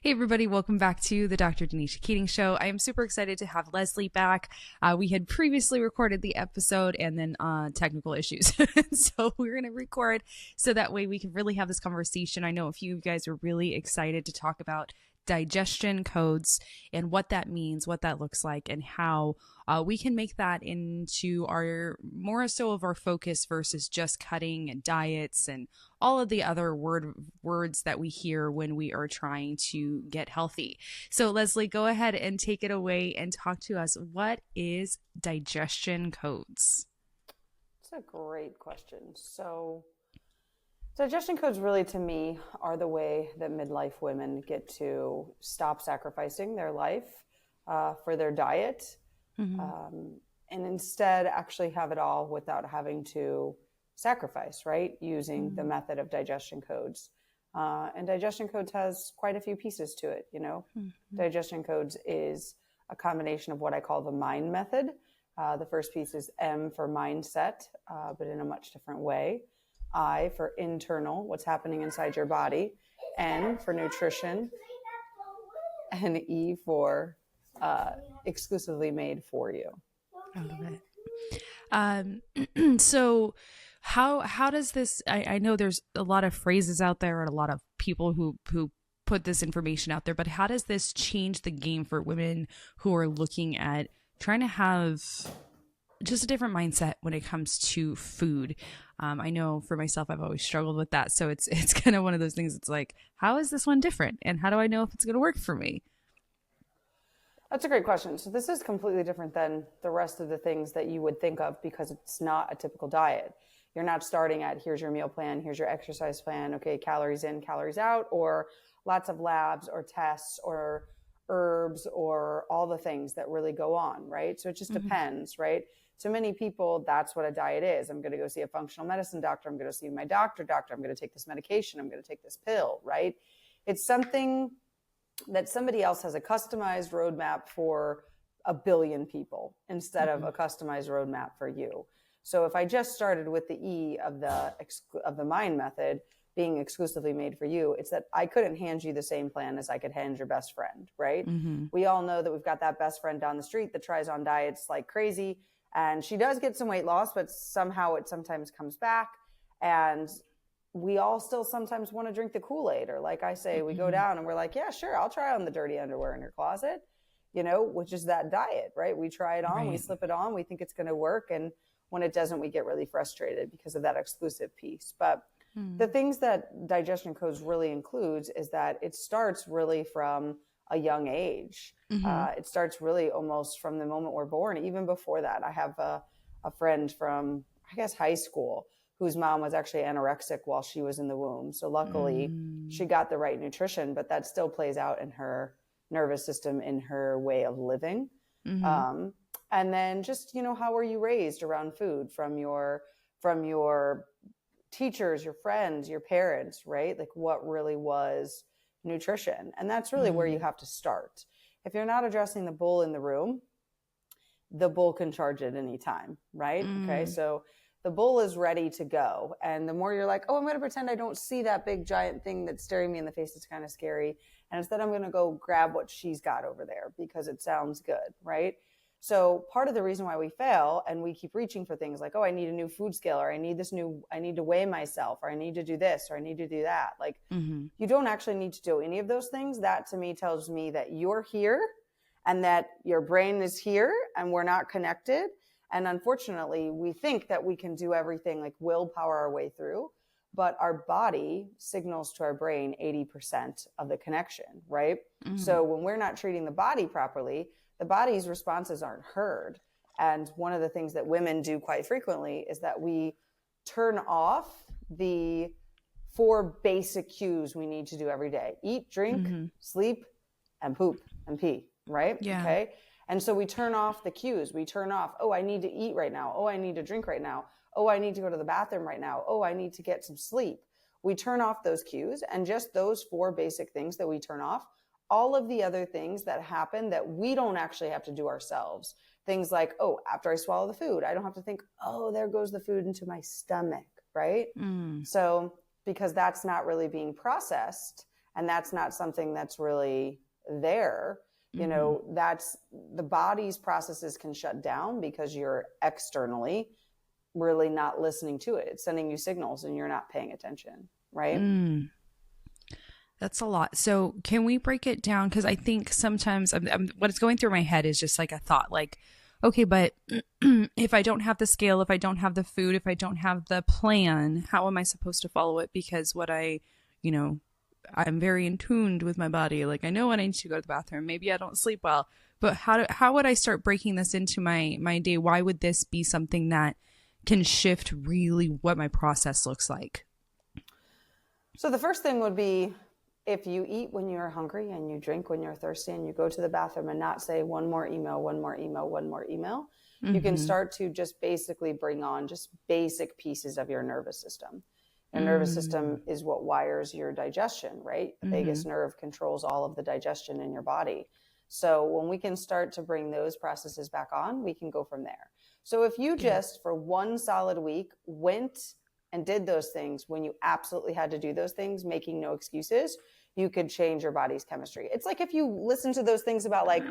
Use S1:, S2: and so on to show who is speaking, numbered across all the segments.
S1: Hey, everybody, welcome back to the Dr. Denisha Keating Show. I am super excited to have Leslie back. We had previously recorded the episode and then technical issues. So we're going to record so that way we can really have this conversation. I know a few of you guys are really excited to talk about digestion codes and what that means, what that looks like, and how we can make that into our more so of our focus versus just cutting and diets and all of the other words that we hear when we are trying to get healthy. So Leslie, go ahead and take it away and talk to us. What is digestion codes?
S2: It's a great question. So digestion codes really, to me, are the way that midlife women get to stop sacrificing their life for their diet, and instead actually have it all without having to sacrifice, right? Using the method of digestion codes. And digestion codes has quite a few pieces to it, Digestion codes is a combination of what I call the MIND method. The first piece is M for mindset, but in a much different way. I for internal, what's happening inside your body. N for nutrition. And E for exclusively made for you.
S1: I love it. So how does this, I know there's a lot of phrases out there and a lot of people who put this information out there, but how does this change the game for women who are looking at trying to have just a different mindset when it comes to food? I know for myself, I've always struggled with that. So it's kind of one of those things. It's like, how is this one different? And how do I know if it's going to work for me?
S2: That's a great question. So this is completely different than the rest of the things that you would think of because it's not a typical diet. You're not starting at, here's your meal plan, here's your exercise plan, okay, calories in, calories out, or lots of labs or tests or herbs or all the things that really go on, right? So it just depends, right? To many people, that's what a diet is. I'm going to go see a functional medicine doctor. I'm going to see my doctor. I'm going to take this medication. I'm going to take this pill, right? It's something that somebody else has a customized roadmap for a billion people instead of a customized roadmap for you. So if I just started with the E of the MIND method being exclusively made for you, it's that I couldn't hand you the same plan as I could hand your best friend, right? We all know that we've got that best friend down the street that tries on diets like crazy. And she does get some weight loss, but somehow it sometimes comes back. And we all still sometimes want to drink the Kool-Aid. Or like I say, we go down and we're like, yeah, sure, I'll try on the dirty underwear in your closet, which is that diet, right? We try it on, we slip it on, we think it's going to work. And when it doesn't, we get really frustrated because of that exclusive piece. But the things that digestion codes really includes is that it starts really from a young age. It starts really almost from the moment we're born. Even before that, I have a friend from, I guess, high school whose mom was actually anorexic while she was in the womb. So luckily she got the right nutrition, but that still plays out in her nervous system, in her way of living. And then just, how were you raised around food from your teachers, your friends, your parents, right? Like what really was nutrition. And that's really where you have to start. If you're not addressing the bull in the room, the bull can charge at any time, right? Okay. So the bull is ready to go. And the more you're like, oh, I'm going to pretend I don't see that big giant thing that's staring me in the face. It's kind of scary. And instead I'm going to go grab what she's got over there because it sounds good. Right. So part of the reason why we fail and we keep reaching for things like, oh, I need a new food scale, or I need to weigh myself, or I need to do this, or I need to do that. Like you don't actually need to do any of those things. That to me tells me that you're here and that your brain is here and we're not connected. And unfortunately, we think that we can do everything, like willpower our way through, but our body signals to our brain 80% of the connection, right? So when we're not treating the body properly, the body's responses aren't heard. And one of the things that women do quite frequently is that we turn off the 4 basic cues we need to do every day: eat, drink, sleep, and poop and pee, right?
S1: Yeah.
S2: Okay. And so we turn off the cues. We turn off, oh, I need to eat right now. Oh, I need to drink right now. Oh, I need to go to the bathroom right now. Oh, I need to get some sleep. We turn off those cues, and just those 4 basic things that we turn off, all of the other things that happen that we don't actually have to do ourselves. Things like, oh, after I swallow the food, I don't have to think, oh, there goes the food into my stomach, right? So because that's not really being processed and that's not something that's really there, you know, that's the body's processes can shut down because you're externally really not listening to it. It's sending you signals and you're not paying attention, right?
S1: That's a lot. So can we break it down? Because I think sometimes what's going through my head is just like a thought, like, okay, but if I don't have the scale, if I don't have the food, if I don't have the plan, how am I supposed to follow it? Because you know, I'm very in tuned with my body. Like I know when I need to go to the bathroom. Maybe I don't sleep well, but how would I start breaking this into my day? Why would this be something that can shift really what my process looks like?
S2: So the first thing would be, if you eat when you're hungry and you drink when you're thirsty and you go to the bathroom and not say one more email, one more email, one more email, you can start to just basically bring on just basic pieces of your nervous system. Your nervous system is what wires your digestion, right? The vagus nerve controls all of the digestion in your body. So when we can start to bring those processes back on, we can go from there. So if you just for one solid week went and did those things when you absolutely had to do those things, making no excuses, you could change your body's chemistry. It's like if you listen to those things about like,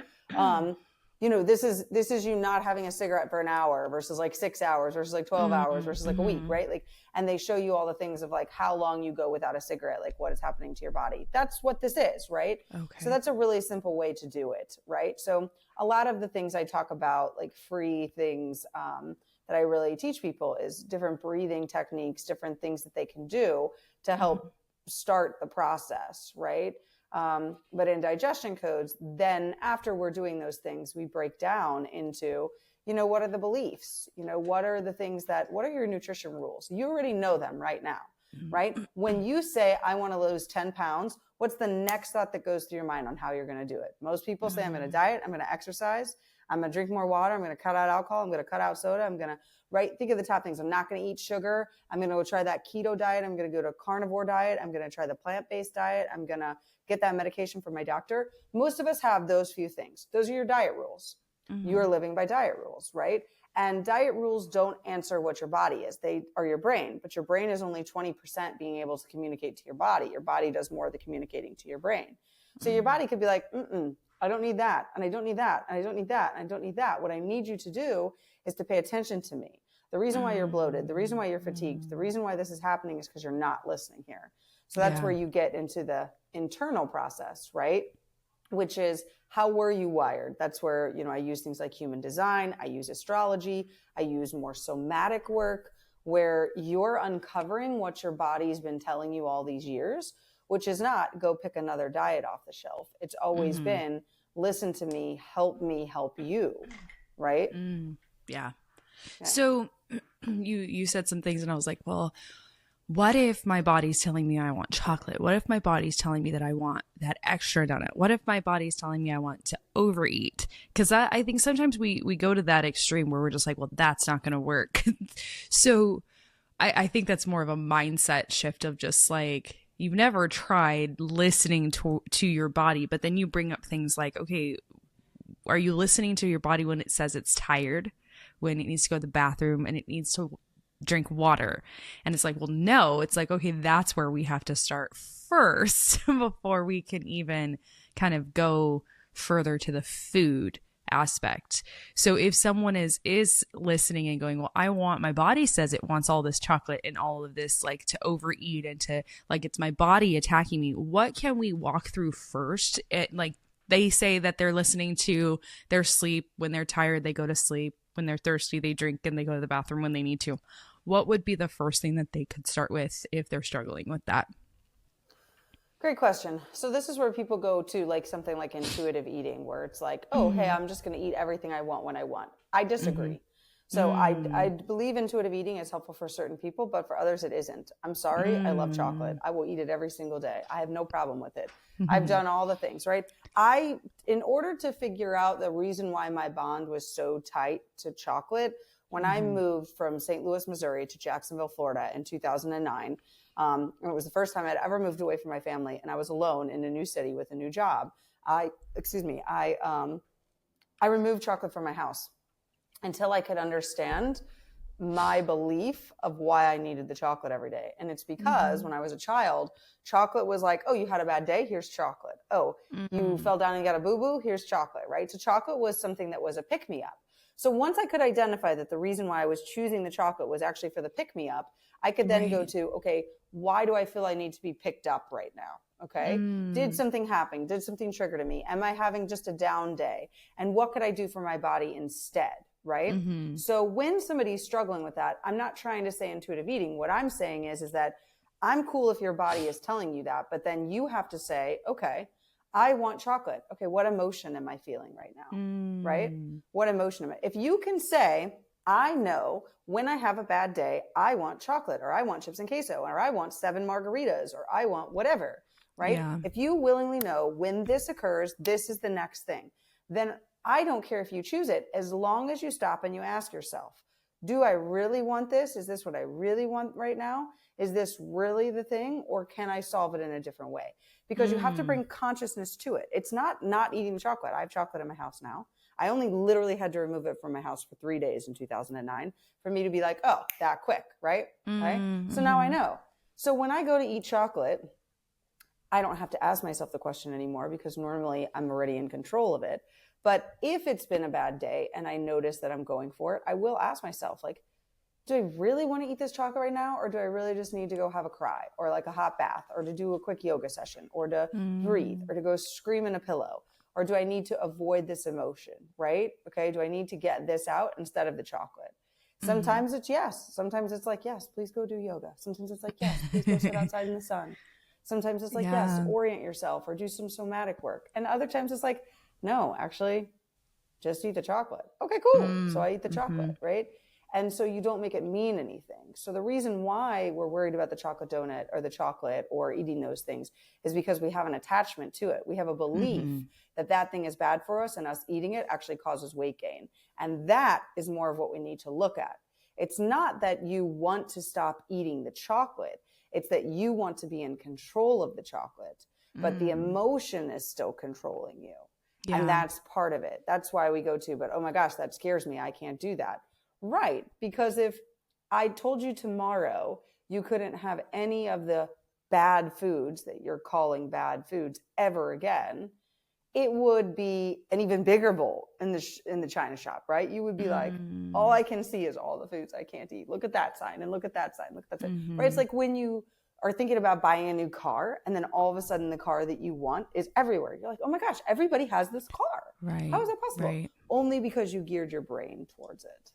S2: you know, this is you not having a cigarette for an hour versus like 6 hours versus like 12 hours versus like a week, right? Like, and they show you all the things of like how long you go without a cigarette, like what is happening to your body. That's what this is, right? Okay. So that's a really simple way to do it, right? So a lot of the things I talk about, like free things, that I really teach people is different breathing techniques, different things that they can do to help start the process, right? But in digestion codes, then after we're doing those things, we break down into, you know, what are the beliefs? You know, what are the things what are your nutrition rules? You already know them right now, right? When you say, I want to lose 10 pounds, what's the next thought that goes through your mind on how you're going to do it? Most people say, I'm going to diet, I'm going to exercise, I'm going to drink more water, I'm going to cut out alcohol, I'm going to cut out soda, I'm going to, right? Think of the top things. I'm not going to eat sugar. I'm going to go try that keto diet. I'm going to go to a carnivore diet. I'm going to try the plant-based diet. I'm going to get that medication from my doctor. Most of us have those few things. Those are your diet rules. You are living by diet rules, right? And diet rules don't answer what your body is. They are your brain, but your brain is only 20% being able to communicate to your body. Your body does more of the communicating to your brain. So your body could be like, I don't need that. And I don't need that. And I don't need that. And I don't need that. What I need you to do is to pay attention to me. The reason why you're bloated, the reason why you're fatigued, the reason why this is happening is because you're not listening here. So that's where you get into the internal process, right? Which is, how were you wired? That's where, you know, I use things like human design. I use astrology. I use more somatic work where you're uncovering what your body's been telling you all these years, which is not go pick another diet off the shelf. It's always been, listen to me help you, right?
S1: Yeah. So you said some things and I was like, well, what if my body's telling me I want chocolate? What if my body's telling me that I want that extra donut? What if my body's telling me I want to overeat? Because I think sometimes we go to that extreme where we're just like, well, that's not going to work. So I think that's more of a mindset shift of just like, you've never tried listening to your body, but then you bring up things like, okay, are you listening to your body when it says it's tired, when it needs to go to the bathroom and it needs to drink water? And it's like, well, no, it's like, okay, that's where we have to start first before we can even kind of go further to the food aspect. So if someone is listening and going, well, I want, my body says it wants all this chocolate and all of this, like to overeat and to like, it's my body attacking me. What can we walk through first? Like they say that they're listening to their sleep. When they're tired, they go to sleep. When they're thirsty, they drink and they go to the bathroom when they need to. What would be the first thing that they could start with if they're struggling with that?
S2: Great question. So this is where people go to like something like intuitive eating, where it's like, oh, hey, I'm just going to eat everything I want when I want. I disagree. So I believe intuitive eating is helpful for certain people, but for others it isn't. I'm sorry. I love chocolate. I will eat it every single day. I have no problem with it. I've done all the things, right? In order to figure out the reason why my bond was so tight to chocolate, when I moved from St. Louis, Missouri to Jacksonville, Florida in 2009, it was the first time I'd ever moved away from my family, and I was alone in a new city with a new job. I removed chocolate from my house until I could understand my belief of why I needed the chocolate every day. And it's because when I was a child, chocolate was like, oh, you had a bad day, here's chocolate. Oh, you fell down and got a boo-boo, here's chocolate, right? So chocolate was something that was a pick-me-up. So once I could identify that the reason why I was choosing the chocolate was actually for the pick-me-up, I could then go to, okay, why do I feel I need to be picked up right now? Okay. Did something happen? Did something trigger to me? Am I having just a down day? And what could I do for my body instead? Right. So when somebody's struggling with that, I'm not trying to say intuitive eating. What I'm saying is that I'm cool if your body is telling you that, but then you have to say, okay, I want chocolate. Okay. What emotion am I feeling right now? Right. What emotion am I? If you can say, I know when I have a bad day, I want chocolate, or I want chips and queso, or I want 7 margaritas, or I want whatever. Right? Yeah. If you willingly know when this occurs, this is the next thing, then I don't care if you choose it, as long as you stop and you ask yourself, do I really want this? Is this what I really want right now? Is this really the thing? Or can I solve it in a different way? Because you have to bring consciousness to it. It's not eating chocolate. I have chocolate in my house now. I only literally had to remove it from my house for 3 days in 2009 for me to be like, oh, that quick, right? Right? So now I know. So when I go to eat chocolate, I don't have to ask myself the question anymore, because normally I'm already in control of it. But if it's been a bad day and I notice that I'm going for it, I will ask myself, like, do I really want to eat this chocolate right now? Or do I really just need to go have a cry, or like a hot bath, or to do a quick yoga session, or to breathe, or to go scream in a pillow? Or do I need to avoid this emotion, right? Okay, do I need to get this out instead of the chocolate? Sometimes it's yes. Sometimes it's like, yes, please go do yoga. Sometimes it's like, yes, please go sit outside in the sun. Sometimes it's like, yes, orient yourself or do some somatic work. And other times it's like, no, actually, just eat the chocolate. Okay, cool. So I eat the chocolate, right? And so you don't make it mean anything. So the reason why we're worried about the chocolate donut or the chocolate or eating those things is because we have an attachment to it. We have a belief that that thing is bad for us, and us eating it actually causes weight gain. And that is more of what we need to look at. It's not that you want to stop eating the chocolate. It's that you want to be in control of the chocolate, but the emotion is still controlling you. Yeah. And that's part of it. That's why we go to, but oh my gosh, that scares me. I can't do that. Right. Because if I told you tomorrow you couldn't have any of the bad foods that you're calling bad foods ever again, it would be an even bigger bowl in the China shop, right? You would be like, all I can see is all the foods I can't eat. Look at that sign and look at that sign. Look at that sign, right? It's like when you are thinking about buying a new car and then all of a sudden the car that you want is everywhere. You're like, oh my gosh, everybody has this car. Right. How is that possible? Right. Only because you geared your brain towards it.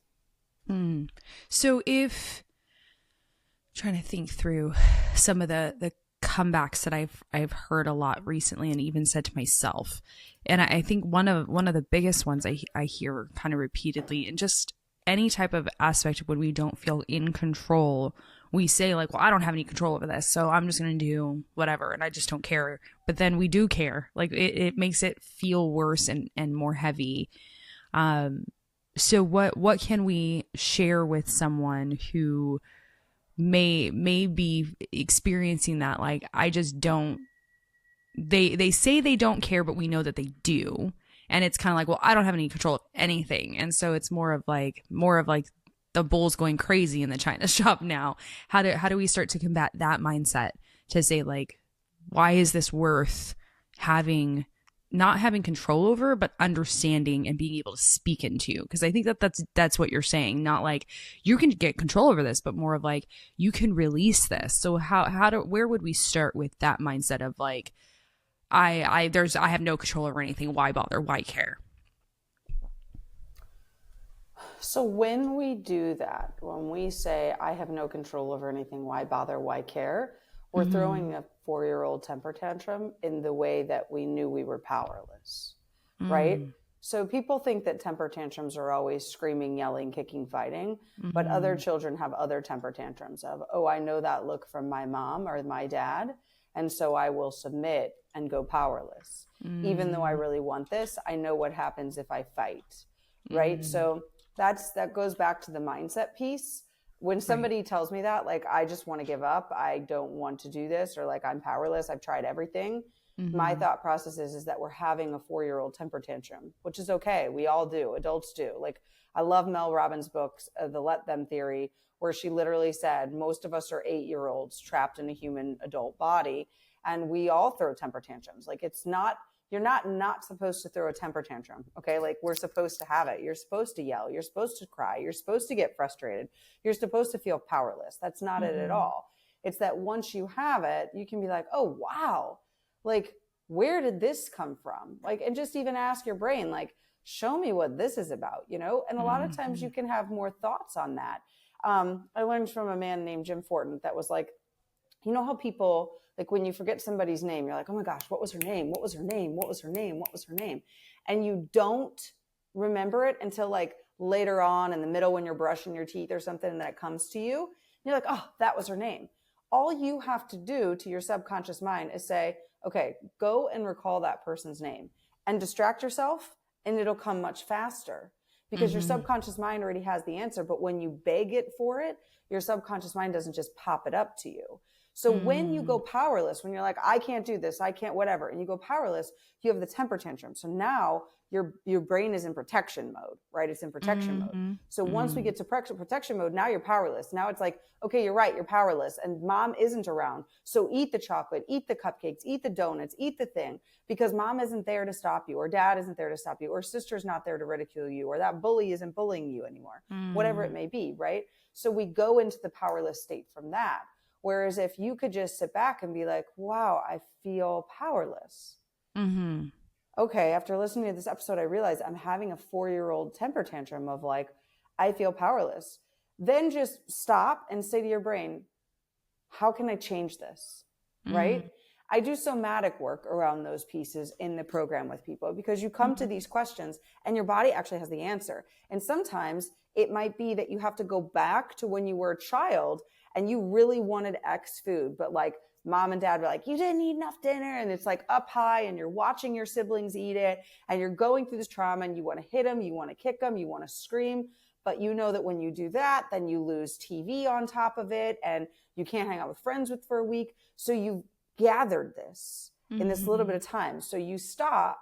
S1: So if trying to think through some of the comebacks that I've heard a lot recently and even said to myself, and I think one of the biggest ones I hear kind of repeatedly, and just any type of aspect of when we don't feel in control, we say like, well, I don't have any control over this, so I'm just going to do whatever, and I just don't care. But then we do care. Like it makes it feel worse and more heavy. So what can we share with someone who may be experiencing that? Like, I just don't, they say they don't care, but we know that they do. And it's kind of like, well, I don't have any control of anything. And so it's more of like the bull's going crazy in the China shop now. How do we start to combat that mindset to say like, why is this worth not having control over, but understanding and being able to speak into? Because I think that's what you're saying. Not like you can get control over this, but more of like you can release this. So where would we start with that mindset of like, I have no control over anything. Why bother? Why care?
S2: So when we do that, when we say I have no control over anything, why bother? Why care? We're throwing a 4-year-old temper tantrum in the way that we knew we were powerless, right? So people think that temper tantrums are always screaming, yelling, kicking, fighting, but other children have other temper tantrums of, oh, I know that look from my mom or my dad, and so I will submit and go powerless. Even though I really want this, I know what happens if I fight, right? So that goes back to the mindset piece. When somebody tells me that, like, I just want to give up, I don't want to do this, or like, I'm powerless, I've tried everything, My thought process is that we're having a 4-year-old temper tantrum, which is okay. We all do. Adults do. Like, I love Mel Robbins' books, The Let Them Theory, where she literally said most of us are 8-year-olds trapped in a human adult body, and we all throw temper tantrums. Like, it's not, you're not supposed to throw a temper tantrum. Okay. Like, we're supposed to have it. You're supposed to yell. You're supposed to cry. You're supposed to get frustrated. You're supposed to feel powerless. That's not it at all. It's that once you have it, you can be like, oh, wow. Like, where did this come from? Like, and just even ask your brain, like, show me what this is about, you know? And a lot of times you can have more thoughts on that. I learned from a man named Jim Fortin that was like, you know how people, like, when you forget somebody's name, you're like, oh my gosh, what was her name? What was her name? What was her name? What was her name? And you don't remember it until like later on in the middle when you're brushing your teeth or something, and then it comes to you. And you're like, oh, that was her name. All you have to do to your subconscious mind is say, okay, go and recall that person's name and distract yourself, and it'll come much faster because your subconscious mind already has the answer. But when you beg it for it, your subconscious mind doesn't just pop it up to you. So when you go powerless, when you're like, I can't do this, I can't whatever, and you go powerless, you have the temper tantrum. So now your brain is in protection mode, right? It's in protection mode. So once we get to protection mode, now you're powerless. Now it's like, okay, you're right, you're powerless, and mom isn't around. So eat the chocolate, eat the cupcakes, eat the donuts, eat the thing, because mom isn't there to stop you, or dad isn't there to stop you, or sister's not there to ridicule you, or that bully isn't bullying you anymore, whatever it may be, right? So we go into the powerless state from that. Whereas if you could just sit back and be like, wow, I feel powerless. Okay, after listening to this episode, I realized I'm having a 4-year-old temper tantrum of like, I feel powerless. Then just stop and say to your brain, how can I change this? Right? I do somatic work around those pieces in the program with people, because you come to these questions and your body actually has the answer. And sometimes it might be that you have to go back to when you were a child and you really wanted X food, but like mom and dad were like, you didn't eat enough dinner. And it's like up high, and you're watching your siblings eat it, and you're going through this trauma, and you want to hit them, you want to kick them, you want to scream. But you know that when you do that, then you lose TV on top of it, and you can't hang out with friends for a week. So you've gathered this in this little bit of time. So you stop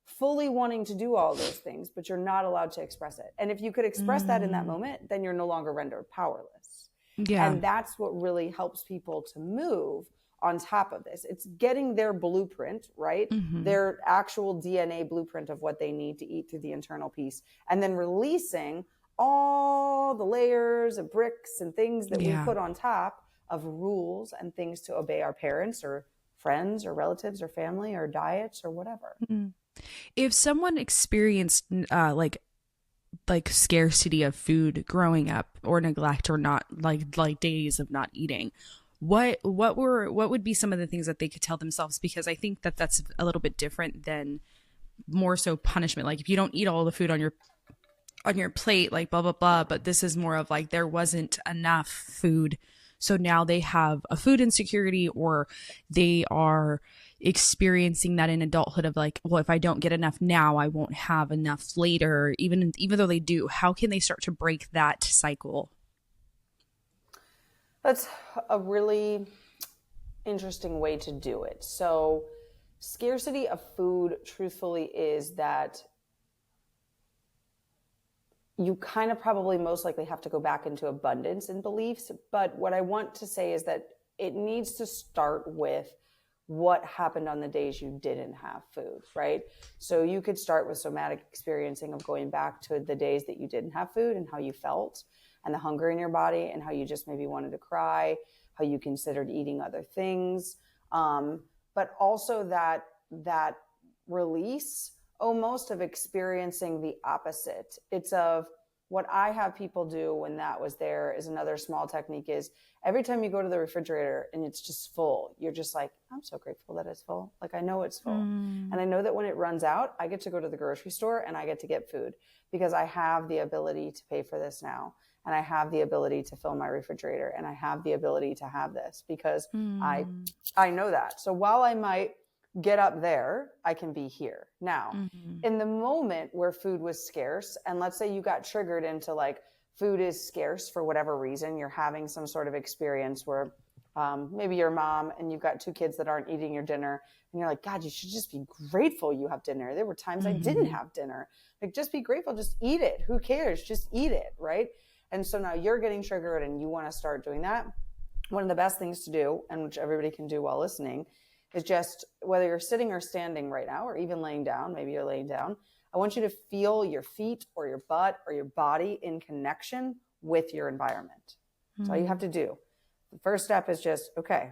S2: fully wanting to do all those things, but you're not allowed to express it. And if you could express that in that moment, then you're no longer rendered powerless. Yeah. And that's what really helps people to move on top of this. It's getting their blueprint, right? Their actual DNA blueprint of what they need to eat through the internal piece, and then releasing all the layers of bricks and things that we put on top of rules and things to obey our parents or friends or relatives or family or diets or whatever.
S1: If someone experienced like scarcity of food growing up, or neglect, or not like days of not eating, what would be some of the things that they could tell themselves? Because I think that that's a little bit different than more so punishment. Like, if you don't eat all the food on your plate, like blah blah blah, but this is more of like, there wasn't enough food, so now they have a food insecurity, or they are experiencing that in adulthood of like, well, if I don't get enough now, I won't have enough later, even though they do. How can they start to break that cycle?
S2: That's a really interesting way to do it. So scarcity of food, truthfully, is that you kind of probably most likely have to go back into abundance and beliefs. But what I want to say is that it needs to start with what happened on the days you didn't have food, right? So you could start with somatic experiencing of going back to the days that you didn't have food and how you felt, and the hunger in your body, and how you just maybe wanted to cry, how you considered eating other things. But also that release almost of experiencing the opposite. It's of what I have people do when that was there is another small technique is every time you go to the refrigerator and it's just full, you're just like, I'm so grateful that it's full. Like, I know it's full. And I know that when it runs out, I get to go to the grocery store and I get to get food because I have the ability to pay for this now. And I have the ability to fill my refrigerator, and I have the ability to have this because I know that. So while I might get up there, I can be here. Now, in the moment where food was scarce, and let's say you got triggered into like, food is scarce for whatever reason, you're having some sort of experience where Maybe you're a mom and you've got 2 kids that aren't eating your dinner, and you're like, God, you should just be grateful you have dinner. There were times I didn't have dinner. Like, just be grateful, just eat it. Who cares? Just eat it, right? And so now you're getting triggered and you want to start doing that. One of the best things to do, and which everybody can do while listening, is just, whether you're sitting or standing right now, or even laying down, maybe you're laying down, I want you to feel your feet or your butt or your body in connection with your environment. That's all you have to do. The first step is just, okay,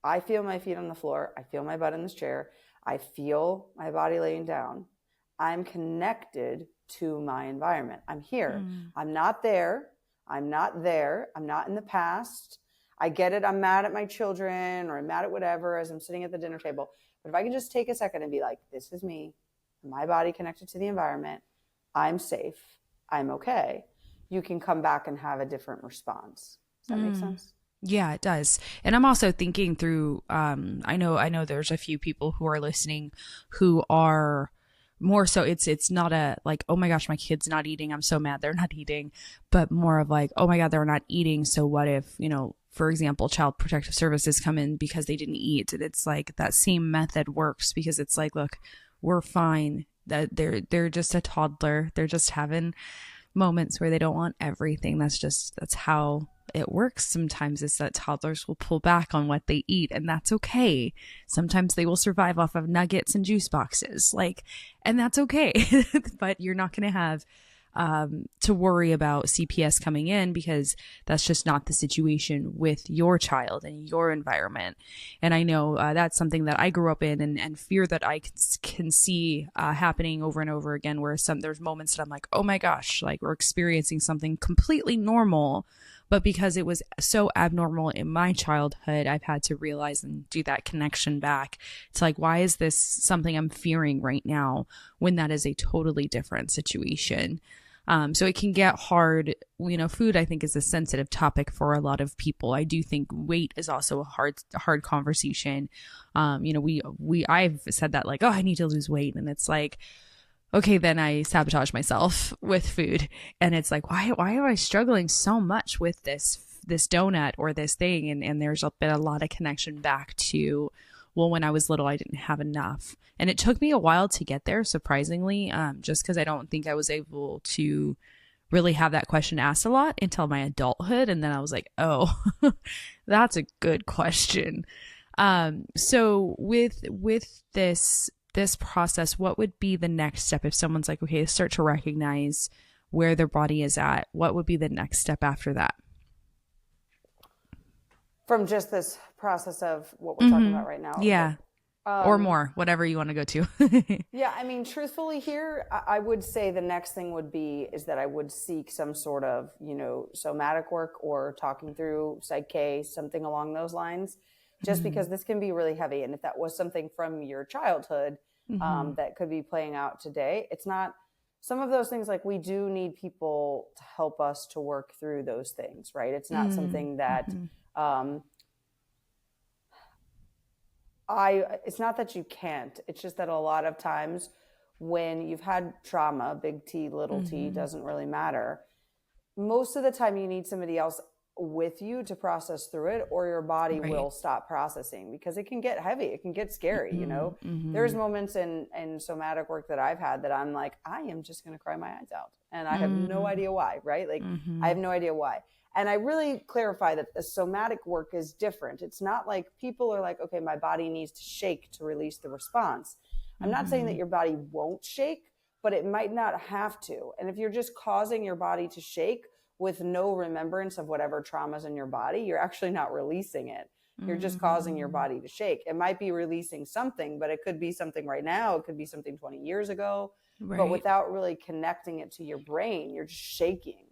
S2: I feel my feet on the floor. I feel my butt in this chair. I feel my body laying down. I'm connected to my environment. I'm here. I'm not there. I'm not there. I'm not in the past. I get it. I'm mad at my children, or I'm mad at whatever as I'm sitting at the dinner table. But if I can just take a second and be like, this is me, my body connected to the environment, I'm safe, I'm okay, you can come back and have a different response. Does that make sense?
S1: Yeah, it does. And I'm also thinking through, I know there's a few people who are listening who are more so, it's not a like, oh my gosh, my kid's not eating, I'm so mad they're not eating, but more of like, oh my God, they're not eating. So what if, for example, Child Protective Services come in because they didn't eat? And it's like that same method works, because it's like, look, we're fine. That they're just a toddler. They're just having moments where they don't want everything. That's how it works. Sometimes is that toddlers will pull back on what they eat, and that's okay. Sometimes they will survive off of nuggets and juice boxes, and that's okay. But you're not going to have to worry about CPS coming in, because that's just not the situation with your child and your environment. And I know that's something that I grew up in, and fear that I can see happening over and over again, where there's moments that I'm like, oh my gosh, like we're experiencing something completely normal, but because it was so abnormal in my childhood, I've had to realize and do that connection back. It's like, why is this something I'm fearing right now when that is a totally different situation? So it can get hard. Food, I think, is a sensitive topic for a lot of people. I do think weight is also a hard conversation. I've said that, like, oh, I need to lose weight. And it's like, okay, then I sabotage myself with food. And it's like, why am I struggling so much with this donut or this thing? And there's been a lot of connection back to, well, when I was little, I didn't have enough. And it took me a while to get there, surprisingly, just because I don't think I was able to really have that question asked a lot until my adulthood. And then I was like, oh, that's a good question. So with this process, what would be the next step if someone's like, okay, start to recognize where their body is at? What would be the next step after that?
S2: From just this process of what we're talking about right now.
S1: Yeah. Or more, whatever you want to go to.
S2: Yeah. I mean, truthfully here, I would say the next thing is that I would seek some sort of, somatic work or talking through psych case, something along those lines, just because this can be really heavy. And if that was something from your childhood that could be playing out today, it's not some of those things. Like, we do need people to help us to work through those things, right? It's not something that, it's not that you can't, it's just that a lot of times when you've had trauma, big T, little t, doesn't really matter. Most of the time you need somebody else with you to process through it, or your body will stop processing, because it can get heavy. It can get scary. There's moments in somatic work that I've had that I'm like, I am just going to cry my eyes out. And I have no idea why, right? Like, I have no idea why. And I really clarify that the somatic work is different. It's not like people are like, okay, my body needs to shake to release the response. I'm not saying that your body won't shake, but it might not have to. And if you're just causing your body to shake with no remembrance of whatever trauma's in your body, you're actually not releasing it. You're just causing your body to shake. It might be releasing something, but it could be something right now. It could be something 20 years ago, but without really connecting it to your brain, you're just shaking.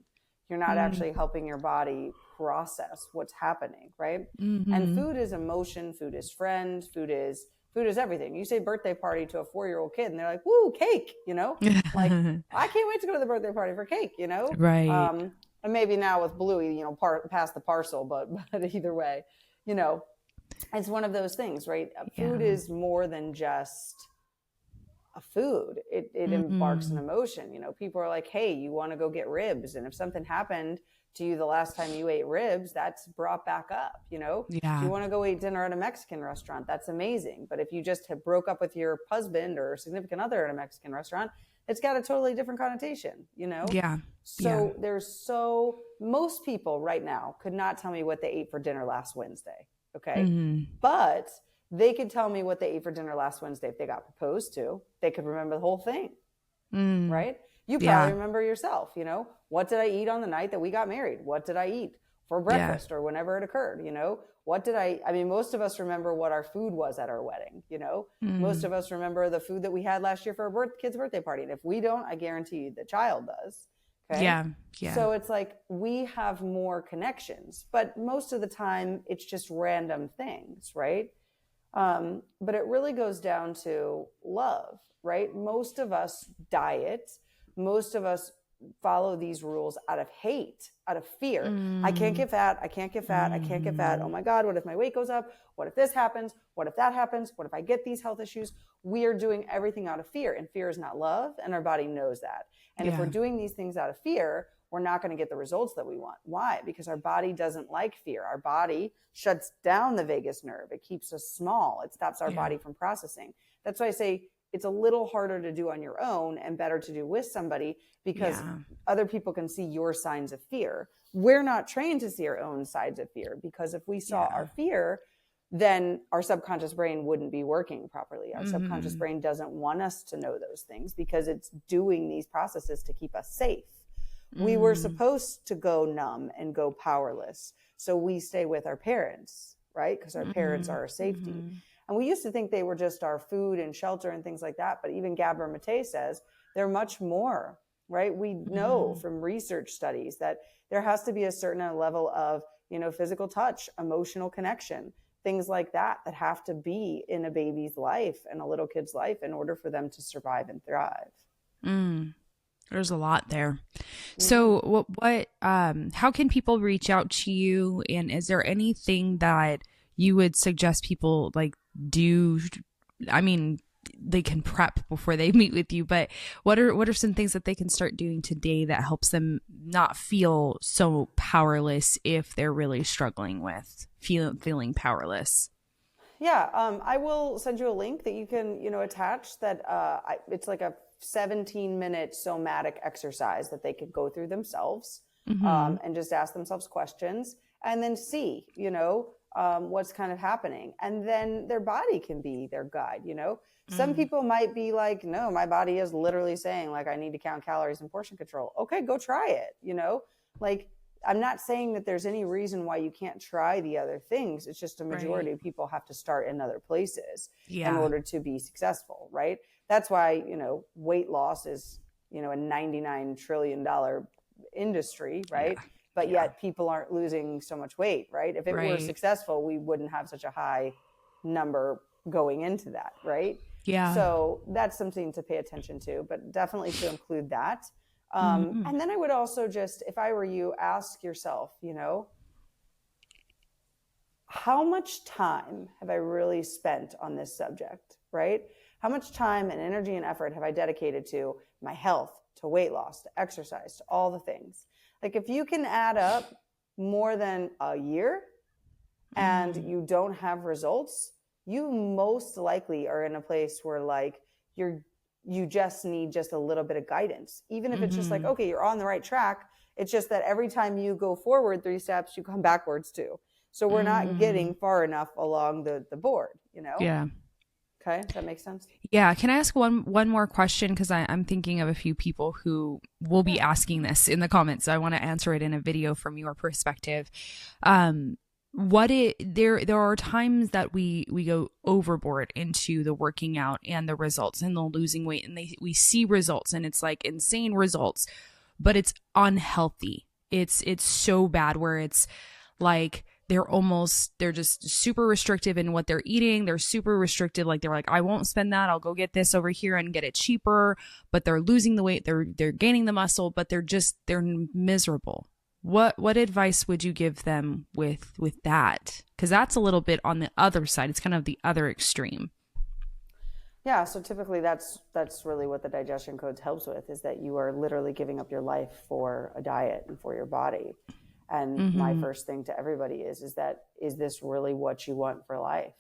S2: You're not actually helping your body process what's happening, right? And food is emotion, food is friend, food is everything. You say birthday party to a 4-year-old kid and they're like, woo, cake, like, I can't wait to go to the birthday party for cake,
S1: Right.
S2: And maybe now with Bluey, pass the parcel, but either way, it's one of those things, right? Food is more than just a food. It embarks an emotion. People are like, hey, you want to go get ribs? And if something happened to you the last time you ate ribs, that's brought back up, you know?
S1: Yeah.
S2: If you want to go eat dinner at a Mexican restaurant, that's amazing. But if you just have broke up with your husband or significant other at a Mexican restaurant, it's got a totally different connotation, you know?
S1: Yeah.
S2: So most people right now could not tell me what they ate for dinner last Wednesday. Okay.
S1: Mm-hmm.
S2: But they could tell me what they ate for dinner last Wednesday if they got proposed to. They could remember the whole thing. Right? You probably remember yourself, you know, what did I eat on the night that we got married? What did I eat for breakfast or whenever it occurred? You know, I mean, most of us remember what our food was at our wedding, you know, most of us remember the food that we had last year for our kid's birthday party. And if we don't, I guarantee you the child does. Okay.
S1: Yeah.
S2: So it's like we have more connections, but most of the time it's just random things, right? But it really goes down to love, right? Most of us diet. Most of us follow these rules out of hate, out of fear. I can't get fat. I can't get fat. I can't get fat. Oh my God, what if my weight goes up? What if this happens? What if that happens? What if I get these health issues? We are doing everything out of fear, and fear is not love, and our body knows that. And if we're doing these things out of fear, we're not going to get the results that we want. Why? Because our body doesn't like fear. Our body shuts down the vagus nerve. It keeps us small. It stops our body from processing. That's why I say it's a little harder to do on your own and better to do with somebody, because other people can see your signs of fear. We're not trained to see our own sides of fear, because if we saw our fear, then our subconscious brain wouldn't be working properly. Our subconscious brain doesn't want us to know those things because it's doing these processes to keep us safe. We were supposed to go numb and go powerless. So we stay with our parents, right? Because our parents are our safety. And we used to think they were just our food and shelter and things like that. But even Gabor Mate says they're much more, right? We know from research studies that there has to be a certain level of, you know, physical touch, emotional connection, things like that, that have to be in a baby's life and a little kid's life in order for them to survive and thrive.
S1: There's a lot there. So how can people reach out to you? And is there anything that you would suggest people like do? I mean, they can prep before they meet with you, but what are some things that they can start doing today that helps them not feel so powerless if they're really struggling with feeling powerless?
S2: Yeah. I will send you a link that you can, you know, attach that, it's like a 17-minute somatic exercise that they could go through themselves, and just ask themselves questions and then see, you know, what's kind of happening. And then their body can be their guide, you know. Some people might be like, no, my body is literally saying like, I need to count calories and portion control. Okay, go try it. You know, like, I'm not saying that there's any reason why you can't try the other things. It's just a majority of people have to start in other places in order to be successful. Right. That's why, you know, weight loss is, you know, a $99 trillion industry. Right. But yet people aren't losing so much weight. Right. If it were successful, we wouldn't have such a high number going into that. Right.
S1: Yeah.
S2: So that's something to pay attention to, but definitely to include that. And then I would also just, if I were you, ask yourself, you know, how much time have I really spent on this subject, right? How much time and energy and effort have I dedicated to my health, to weight loss, to exercise, to all the things? Like if you can add up more than a year and you don't have results, you most likely are in a place where like you just need just a little bit of guidance. Even if it's just like, okay, you're on the right track. It's just that every time you go forward 3 steps, you come backwards 2. So we're not getting far enough along the board, you know?
S1: Yeah.
S2: Okay. Does that make sense?
S1: Yeah. Can I ask one more question? Because I'm thinking of a few people who will be asking this in the comments. So I want to answer it in a video from your perspective. There are times that we go overboard into the working out and the results and the losing weight, and we see results and it's like insane results, but it's unhealthy. It's so bad where it's like they're just super restrictive in what they're eating. They're super restricted. Like they're like, I won't spend that. I'll go get this over here and get it cheaper, but they're losing the weight. They're gaining the muscle, but they're miserable. What advice would you give them with that? Because that's a little bit on the other side. It's kind of the other extreme.
S2: Yeah. So typically that's really what the digestion codes helps with, is that you are literally giving up your life for a diet and for your body. And my first thing to everybody is this really what you want for life?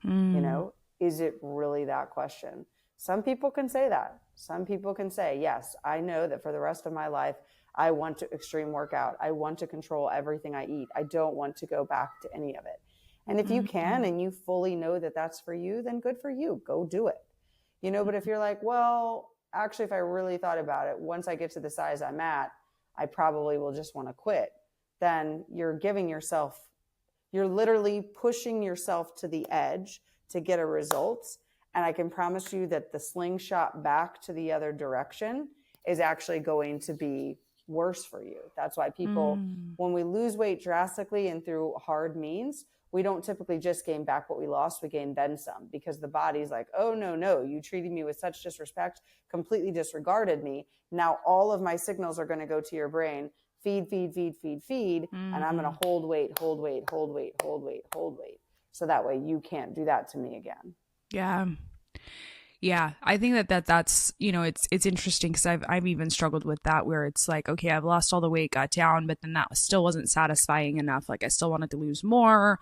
S2: You know, is it really that question? Some people can say that. Some people can say, yes, I know that for the rest of my life, I want to extreme workout. I want to control everything I eat. I don't want to go back to any of it. And if you can, and you fully know that that's for you, then good for you. Go do it. You know, but if you're like, well, actually, if I really thought about it, once I get to the size I'm at, I probably will just want to quit. Then you're literally pushing yourself to the edge to get a result. And I can promise you that the slingshot back to the other direction is actually going to be worse for you. That's why people, when we lose weight drastically and through hard means, we don't typically just gain back what we lost, we gain then some, because the body's like, oh, no, you treated me with such disrespect, completely disregarded me. Now all of my signals are going to go to your brain, feed, and I'm going to hold weight. So that way you can't do that to me again.
S1: Yeah, I think that's, you know, it's interesting because I've even struggled with that, where it's like, okay, I've lost all the weight, got down, but then that still wasn't satisfying enough. Like I still wanted to lose more.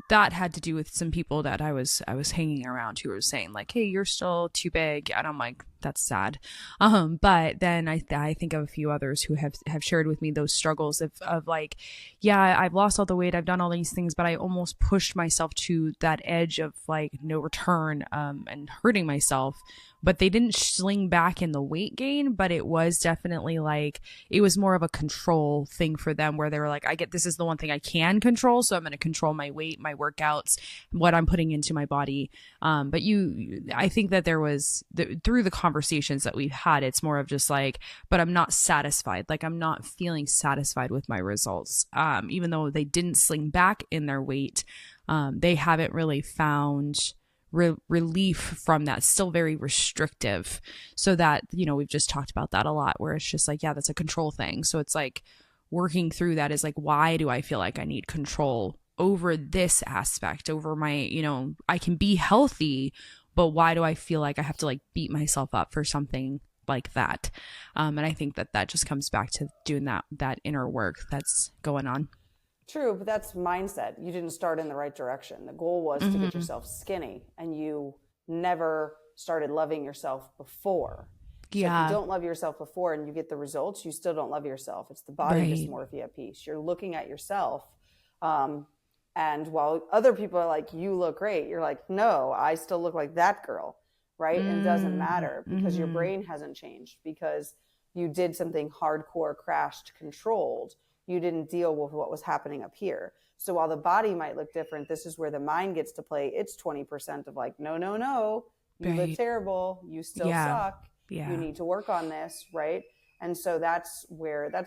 S1: That had to do with some people that I was hanging around who were saying like, hey, you're still too big. And I'm like, that's sad. But then I think of a few others who have shared with me those struggles of like, yeah, I've lost all the weight, I've done all these things, but I almost pushed myself to that edge of like no return, and hurting myself. But they didn't sling back in the weight gain, but it was definitely like, it was more of a control thing for them, where they were like, this is the one thing I can control. So I'm going to control my weight, my workouts, what I'm putting into my body. But I think that there was through the conversations that we've had, it's more of just like, but I'm not satisfied. Like I'm not feeling satisfied with my results. Even though they didn't sling back in their weight, they haven't really found relief from that. Still very restrictive. So that, you know, we've just talked about that a lot, where it's just like, yeah, that's a control thing. So it's like working through that is like, why do I feel like I need control over this aspect, over my, you know, I can be healthy, but why do I feel like I have to like beat myself up for something like that? And I think that just comes back to doing that inner work that's going on.
S2: True, but that's mindset. You didn't start in the right direction. The goal was to get yourself skinny, and you never started loving yourself before. So if you don't love yourself before and you get the results, you still don't love yourself. It's the body dysmorphia piece. You're looking at yourself, and while other people are like, you look great, you're like, no, I still look like that girl, right? And it doesn't matter, because your brain hasn't changed, because you did something hardcore, crashed, controlled. You didn't deal with what was happening up here. So while the body might look different, this is where the mind gets to play its 20% of like, no, you look terrible. You still suck. Yeah. You need to work on this, right? And so that's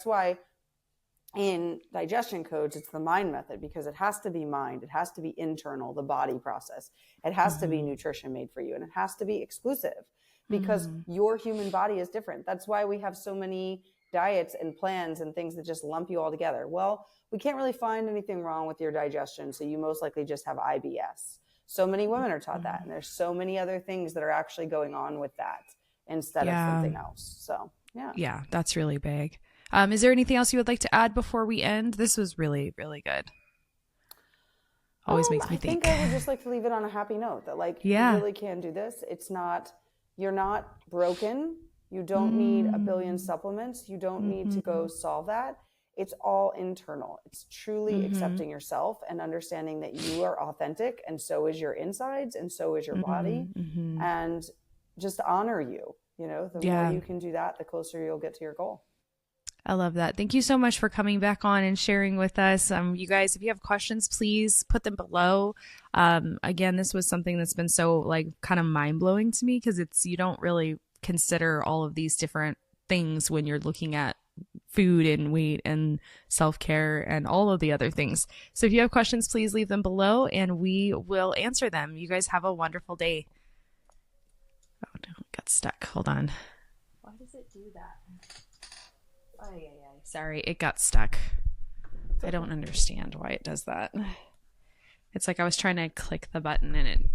S2: why in digestion codes, it's the mind method, because it has to be mind. It has to be internal, the body process. It has to be nutrition made for you, and it has to be exclusive, because your human body is different. That's why we have so many diets and plans and things that just lump you all together. Well, we can't really find anything wrong with your digestion, so you most likely just have IBS. So many women are taught that, and there's so many other things that are actually going on with that instead of something else. So yeah,
S1: that's really big. Is there anything else you would like to add before we end? This was really, really good. Always makes me think.
S2: I think I would just like to leave it on a happy note that like, you really can do this. You're not broken. You don't need a billion supplements. You don't need to go solve that. It's all internal. It's truly accepting yourself and understanding that you are authentic, and so is your insides, and so is your body, and just honor you. You know, the more you can do that, the closer you'll get to your goal.
S1: I love that. Thank you so much for coming back on and sharing with us. You guys, if you have questions, please put them below. Again, this was something that's been so like kind of mind blowing to me, because you don't really consider all of these different things when you're looking at food and weight and self-care and all of the other things. So if you have questions, please leave them below and we will answer them. You guys have a wonderful day. Oh no, it got stuck. Hold on. Why does it do that? Oh, yeah. Sorry, it got stuck. I don't understand why it does that. It's like I was trying to click the button and it